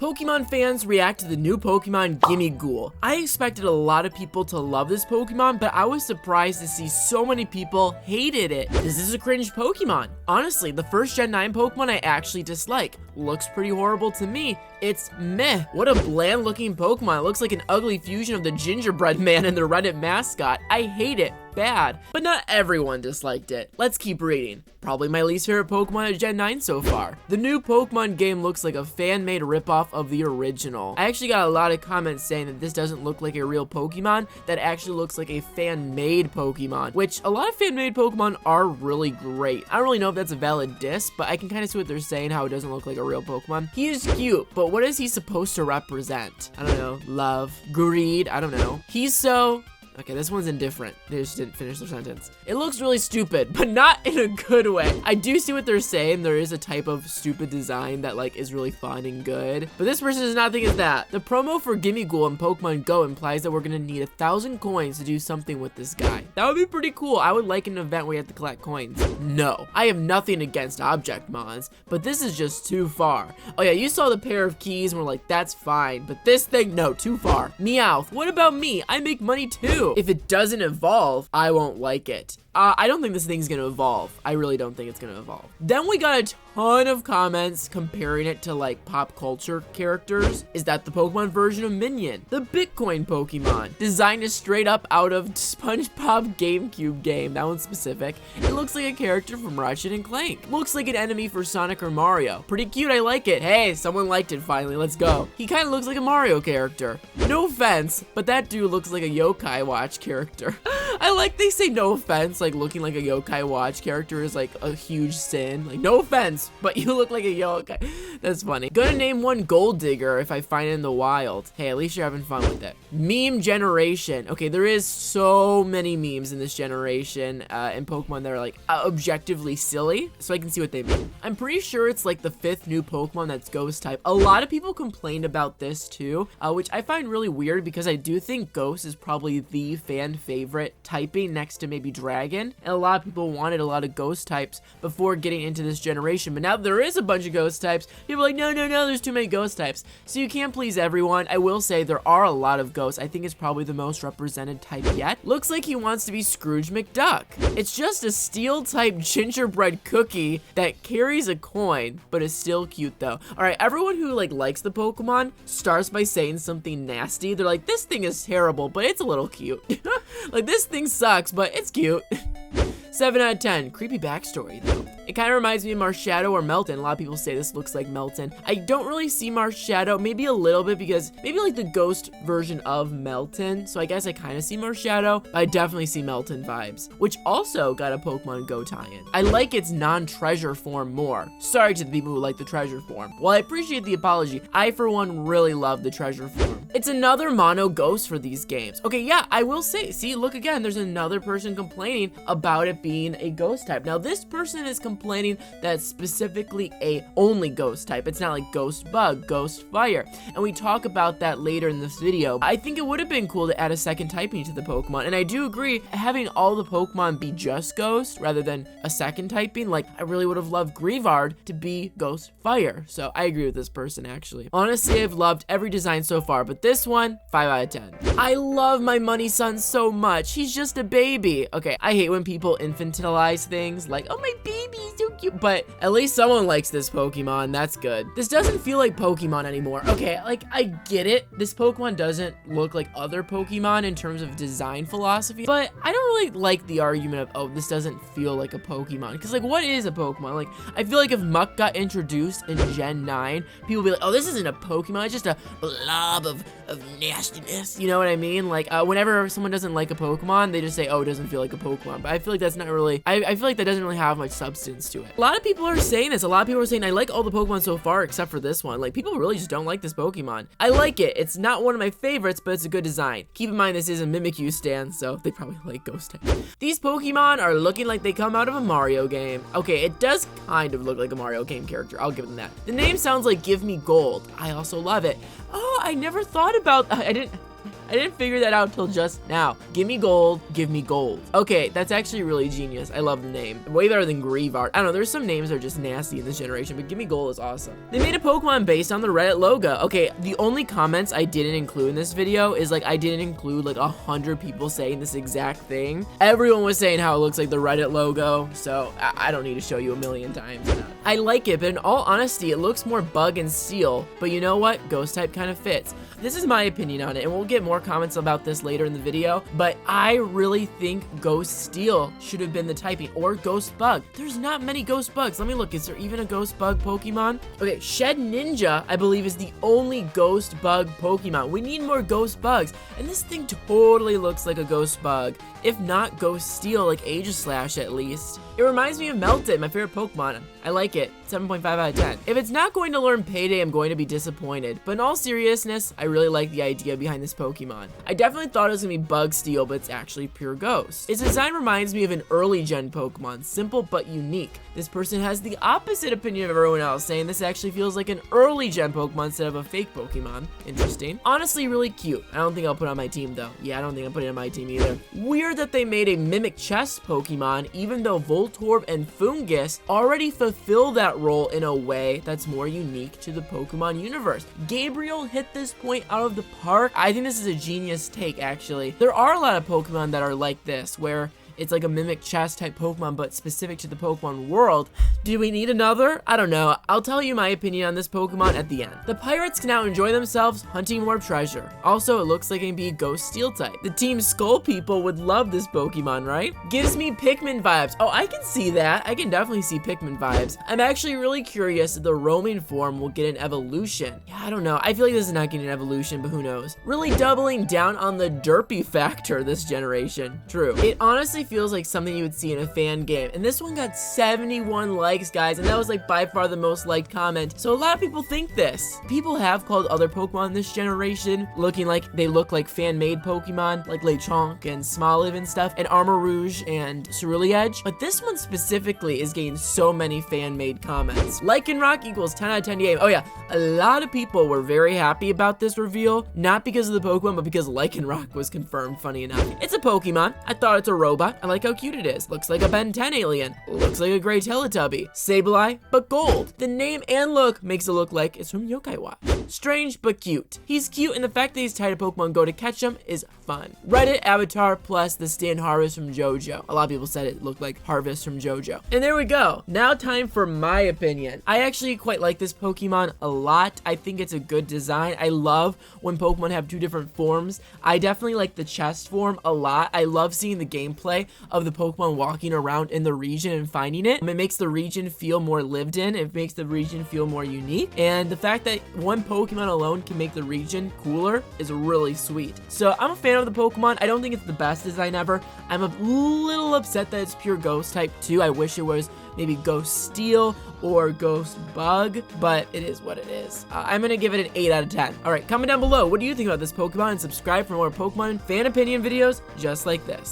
Pokemon fans react to the new Pokemon Gimmighoul. I expected a lot of people to love this Pokemon, but I was surprised to see so many people hated it. This is a cringe Pokemon. Honestly, the first Gen 9 Pokemon I actually dislike. Looks pretty horrible to me. It's meh. What a bland looking Pokemon. It looks like an ugly fusion of the gingerbread man and the Reddit mascot. I hate it. Bad. But not everyone disliked it. Let's keep reading. Probably my least favorite Pokemon of Gen 9 so far. The new Pokemon game looks like a fan-made ripoff of the original. I actually got a lot of comments saying that this doesn't look like a real Pokemon, that actually looks like a fan-made Pokemon, which a lot of fan-made Pokemon are really great. I don't really know if that's a valid diss, but I can kind of see what they're saying, how it doesn't look like a real Pokemon. He is cute, but what is he supposed to represent? I don't know. Love, greed, I don't know. He's so... Okay, this one's indifferent. They just didn't finish their sentence. It looks really stupid, but not in a good way. I do see what they're saying. There is a type of stupid design that like is really fun and good, but this person does not think it's that. The promo for Gimmighoul in Pokemon Go implies that we're gonna need 1,000 coins to do something with this guy. That would be pretty cool. I would like an event where you have to collect coins. No, I have nothing against object mods, but this is just too far. Oh yeah, you saw the pair of keys and we're like, that's fine, but this thing, no, too far. Meowth, what about me? I make money too. If it doesn't evolve, I won't like it. I don't think this thing's gonna evolve. I really don't think it's gonna evolve. Then we got a ton of comments comparing it to like pop culture characters. Is that the Pokemon version of Minion? The Bitcoin Pokemon. Designed is straight up out of SpongeBob GameCube game. That one's specific. It looks like a character from Ratchet and Clank. Looks like an enemy for Sonic or Mario. Pretty cute, I like it. Hey, someone liked it finally, let's go. He kind of looks like a Mario character. No offense, but that dude looks like a Yokai Watch character. I like they say no offense, like looking like a Yokai Watch character is like a huge sin. Like no offense, but you look like a yokai. That's funny. Gonna name one Gold Digger if I find it in the wild. Hey, at least you're having fun with it. Meme generation. Okay, there is so many memes in this generation in Pokemon that are like objectively silly, so I can see what they mean. I'm pretty sure it's like the 5th new Pokemon that's Ghost type. A lot of people complained about this too, which I find really weird because I do think Ghost is probably the fan favorite typing next to maybe Dragon, and a lot of people wanted a lot of Ghost types before getting into this generation, but now there is a bunch of Ghost types. People are like, no, there's too many Ghost types. So you can't please everyone. I will say there are a lot of Ghosts. I think it's probably the most represented type yet. Looks like he wants to be Scrooge McDuck. It's just a steel type gingerbread cookie that carries a coin, but is still cute though. All right, everyone who like likes the Pokemon starts by saying something nasty. They're like, this thing is terrible, but it's a little cute. Like this thing sucks, but it's cute. 7 out of 10. Creepy backstory though. It kind of reminds me of Marshadow or Melton. A lot of people say this looks like Melton. I don't really see Marshadow, maybe a little bit because maybe like the ghost version of Melton. So I guess I kind of see Marshadow. I definitely see Melton vibes, which also got a Pokemon Go tie-in. I like its non-treasure form more. Sorry to the people who like the treasure form. While I appreciate the apology, I for one really love the treasure form. It's another mono ghost for these games. Okay, yeah, I will say, see, look again, there's another person complaining about it being a ghost type. Now this person is complaining that it's specifically a only ghost type. It's not like ghost bug, ghost fire, and we talk about that later in this video. I think it would have been cool to add a second typing to the Pokemon, and I do agree having all the Pokemon be just ghost rather than a second typing. Like I really would have loved Greavard to be ghost fire, so I agree with this person actually. Honestly, I've loved every design so far, but this one, 5 out of 10. I love my money son so much. He's just a baby. Okay, I hate when people infantilize things like, oh my baby, so cute, but at least someone likes this Pokemon. That's good. This doesn't feel like Pokemon anymore. Okay, like I get it. This Pokemon doesn't look like other Pokemon in terms of design philosophy, but I don't really like the argument of, oh, this doesn't feel like a Pokemon, because like what is a Pokemon? Like I feel like if Muck got introduced in Gen 9, people would be like, oh, this isn't a Pokemon, it's just a blob of nastiness, you know what I mean? Like whenever someone doesn't like a Pokemon, they just say, oh, it doesn't feel like a Pokemon, but I feel like that's not really, I feel like that doesn't really have much substance to it. A lot of people are saying this. A lot of people are saying, I like all the Pokemon so far except for this one. Like people really just don't like this Pokemon. I like it. It's not one of my favorites, but it's a good design. Keep in mind this is a Mimikyu stand, so they probably like Ghost type. These Pokemon are looking like they come out of a Mario game. Okay, it does kind of look like a Mario game character. I'll give them that. The name sounds like Give Me Gold. I also love it. Oh, I never thought about, I I didn't figure that out till just now. Gimme gold, give me gold. Okay, that's actually really genius. I love the name. Way better than Greavard. I don't know, there's some names that are just nasty in this generation, but Gimme Gold is awesome. They made a Pokemon based on the Reddit logo. Okay, the only comments I didn't include in this video is like I didn't include like 100 people saying this exact thing. Everyone was saying how it looks like the Reddit logo, so I don't need to show you a million times. I like it, but in all honesty, it looks more bug and steel, but you know what? Ghost type kind of fits. This is my opinion on it, and we'll get more comments about this later in the video, but I really think Ghost Steel should have been the typing, or Ghost Bug. There's not many Ghost Bugs. Let me look. Is there even a Ghost Bug Pokemon? Okay, Shed Ninja, I believe, is the only Ghost Bug Pokemon. We need more Ghost Bugs, and this thing totally looks like a Ghost Bug. If not Ghost Steel, like Aegislash at least. It reminds me of Melted, my favorite Pokemon. I like it. 7.5 out of 10. If it's not going to learn Payday, I'm going to be disappointed. But in all seriousness, I really like the idea behind this Pokemon. I definitely thought it was going to be Bug Steel, but it's actually pure Ghost. Its design reminds me of an early gen Pokemon, simple but unique. This person has the opposite opinion of everyone else, saying this actually feels like an early gen Pokemon instead of a fake Pokemon. Interesting. Honestly, really cute. I don't think I'll put it on my team though. Yeah, I don't think I'll put it on my team either. Weird that they made a Mimic Chest Pokemon, even though Voltorb and Fungus already fulfill that role in a way that's more unique to the Pokemon universe. Gabriel hit this point out of the park. I think this is a genius take, actually. There are a lot of Pokemon that are like this, where it's like a Mimic Chest type Pokemon, but specific to the Pokemon world. Do we need another? I don't know. I'll tell you my opinion on this Pokemon at the end. The pirates can now enjoy themselves hunting more treasure. Also, it looks like it can be Ghost Steel type. The Team Skull people would love this Pokemon, right? Gives me Pikmin vibes. Oh, I can see that. I can definitely see Pikmin vibes. I'm actually really curious if the roaming form will get an evolution. Yeah, I don't know. I feel like this is not getting an evolution, but who knows? Really doubling down on the derpy factor this generation. True. It honestly feels like something you would see in a fan game, and this one got 71 likes, guys, and that was like by far the most liked comment. So a lot of people think this. People have called other Pokemon this generation looking like they look like fan-made Pokemon, like Lechonk and Smoliv and stuff, and Armor Rouge and Cerulean, but this one specifically is getting so many fan-made comments. Lycanroc equals 10 out of 10 game. Oh yeah, a lot of people were very happy about this reveal, not because of the Pokemon, but because Lycanroc was confirmed, funny enough. It's a Pokemon. I thought it's a robot. I like how cute it is. Looks like a Ben 10 alien. Looks like a gray Teletubby. Sableye, but gold. The name and look makes it look like it's from Yokai Watch. Strange, but cute. He's cute, and the fact that he's tied to Pokemon Go to catch him is fun. Reddit avatar plus the stand Harvest from JoJo. A lot of people said it looked like Harvest from JoJo. And there we go. Now time for my opinion. I actually quite like this Pokemon a lot. I think it's a good design. I love when Pokemon have two different forms. I definitely like the chest form a lot. I love seeing the gameplay of the Pokemon walking around in the region and finding it. It makes the region feel more lived in. It makes the region feel more unique. And the fact that one Pokemon alone can make the region cooler is really sweet. So I'm a fan of the Pokemon. I don't think it's the best design ever. I'm a little upset that it's pure Ghost type too. I wish it was maybe Ghost Steel or Ghost Bug, but it is what it is. I'm gonna give it an 8 out of 10. All right, comment down below. What do you think about this Pokemon? And subscribe for more Pokemon fan opinion videos just like this.